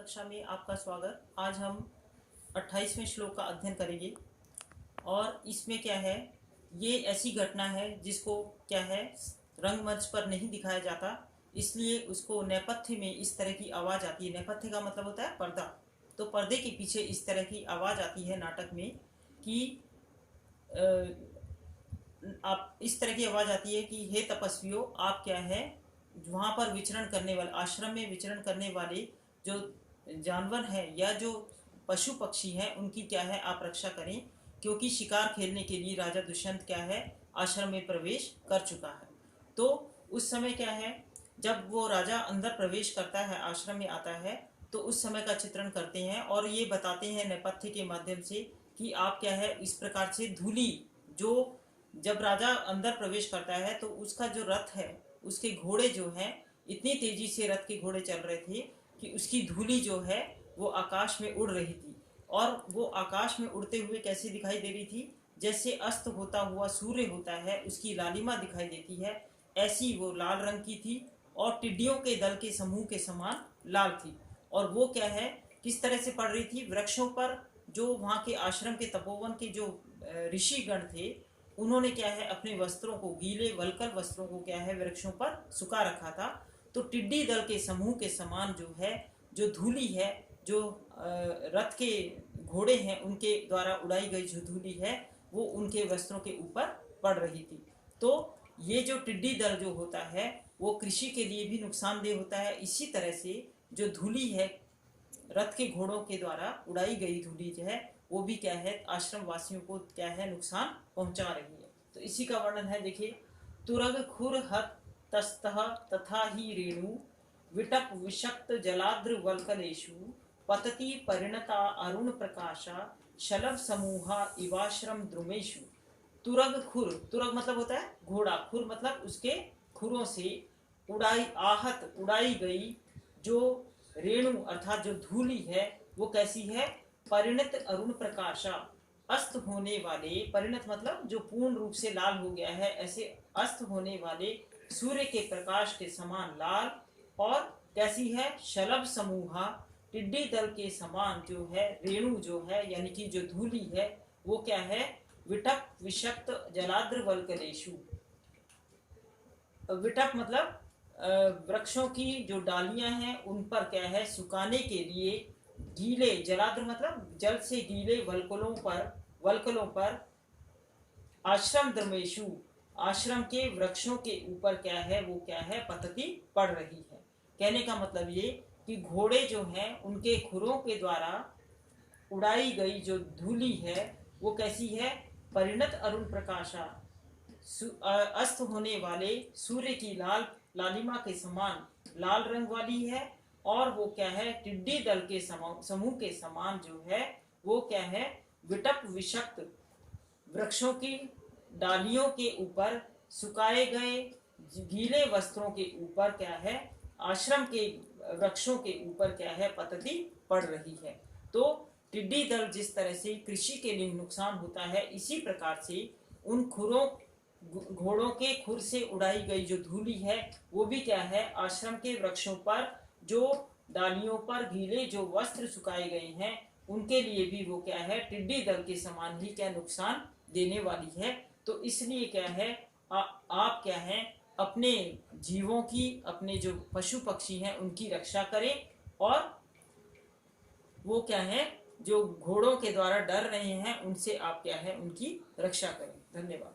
कक्षा में आपका स्वागत। आज हम 28वें श्लोक का अध्ययन करेंगे और इसमें क्या है, ये ऐसी घटना है जिसको क्या है रंगमंच पर नहीं दिखाया जाता, इसलिए उसको नेपथ्य में इस तरह की आवाज़ आती है। नेपथ्य का मतलब होता है पर्दा। तो पर्दे के पीछे इस तरह की आवाज़ आती है नाटक में कि आप इस तरह की आवाज़ आती है कि हे तपस्वियों, आप क्या है वहाँ पर विचरण करने वाले, आश्रम में विचरण करने वाले जो जानवर हैं या जो पशु पक्षी हैं उनकी क्या है आप रक्षा करें, क्योंकि शिकार खेलने के लिए राजा दुष्यंत क्या है आश्रम में प्रवेश कर चुका है। तो उस समय क्या है, जब वो राजा अंदर प्रवेश करता है, आश्रम में आता है, तो उस समय का चित्रण करते हैं और ये बताते हैं नेपथ्य के माध्यम से कि आप क्या है इस प्रकार से धूली, जो जब राजा अंदर प्रवेश करता है तो उसका जो रथ है, उसके घोड़े जो हैं, इतनी तेजी से रथ के घोड़े चल रहे थे कि उसकी धूली जो है वो आकाश में उड़ रही थी। और वो आकाश में उड़ते हुए कैसी दिखाई दे रही थी, जैसे अस्त होता हुआ सूर्य होता है उसकी लालिमा दिखाई देती है, ऐसी वो लाल रंग की थी और टिड्डियों के दल के समूह के समान लाल थी। और वो क्या है किस तरह से पड़ रही थी, वृक्षों पर जो वहाँ के आश्रम के तपोवन के जो ऋषि गण थे, उन्होंने क्या है अपने वस्त्रों को, गीले वल्कल वस्त्रों को क्या है वृक्षों पर सुखा रखा था। तो टिड्डी दल के समूह के समान जो है, जो धूली है, जो रथ के घोड़े हैं उनके द्वारा उड़ाई गई जो धूली है वो उनके वस्त्रों के ऊपर पड़ रही थी। तो ये जो टिड्डी दल जो होता है वो कृषि के लिए भी नुकसानदेह होता है। इसी तरह से जो धूली है, रथ के घोड़ों के द्वारा उड़ाई गई धूली जो है वो भी क्या है आश्रम वासियों को क्या है नुकसान पहुंचा रही है। तो इसी का वर्णन है, देखिए, तुरग खुर हत तस्तः तथा ही रेणु विटप विषक्त जलाद्र वल्कलेषु पतति परिणता अरुण प्रकाशा शलभ समूहा इवाश्रम द्रुमेशु। तुरग खुर, तुरग मतलब होता है घोड़ा, खुर मतलब उसके खुरों से उड़ाई, आहत उड़ाई गई जो रेणु अर्थात जो धूली है वो कैसी है, परिणत अरुण प्रकाशा, अस्त होने वाले, परिणत मतलब जो पूर्ण रूप से लाल हो गया है, ऐसे अस्त होने वाले सूर्य के प्रकाश के समान लाल। और कैसी है, शलभ समूहा, टिड्डी दल के समान जो है रेणु जो है यानी कि जो धूली है वो क्या है, विटप विषक्त जलाद्र वल्कलेषु। विटप मतलब वृक्षों की जो डालियां हैं उन पर क्या है सुखाने के लिए गीले, जलाद्र मतलब जल से गीले वल्कलों पर आश्रम द्रमेशु, आश्रम के वृक्षों के ऊपर क्या है वो क्या है पतती पड़ रही है। कहने का मतलब ये कि घोड़े जो हैं उनके खुरों के द्वारा उड़ाई गई जो धूली है वो कैसी है, परिणत अरुण प्रकाशा, अस्त होने वाले सूर्य की लाल लालिमा के समान लाल रंग वाली है। और वो क्या है टिड्डी दल के समूह के समान जो है वो क्या है विटप विषक्त, वृक्षों की डालियों के ऊपर सुखाए गए गीले वस्त्रों के ऊपर क्या है, आश्रम के वृक्षों के ऊपर क्या है पतती पड़ रही है। तो टिड्डी दल जिस तरह से कृषि के लिए नुकसान होता है, इसी प्रकार से उन खुरों, घोड़ों के खुर से उड़ाई गई जो धूली है वो भी क्या है आश्रम के वृक्षों पर जो डालियों पर गीले जो वस्त्र सुखाए गए हैं उनके लिए भी वो क्या है टिड्डी दल के समान ही क्या नुकसान देने वाली है। तो इसलिए क्या है आप क्या है अपने जीवों की, अपने जो पशु पक्षी हैं उनकी रक्षा करें और वो क्या है जो घोड़ों के द्वारा डर रहे हैं उनसे आप क्या है उनकी रक्षा करें। धन्यवाद।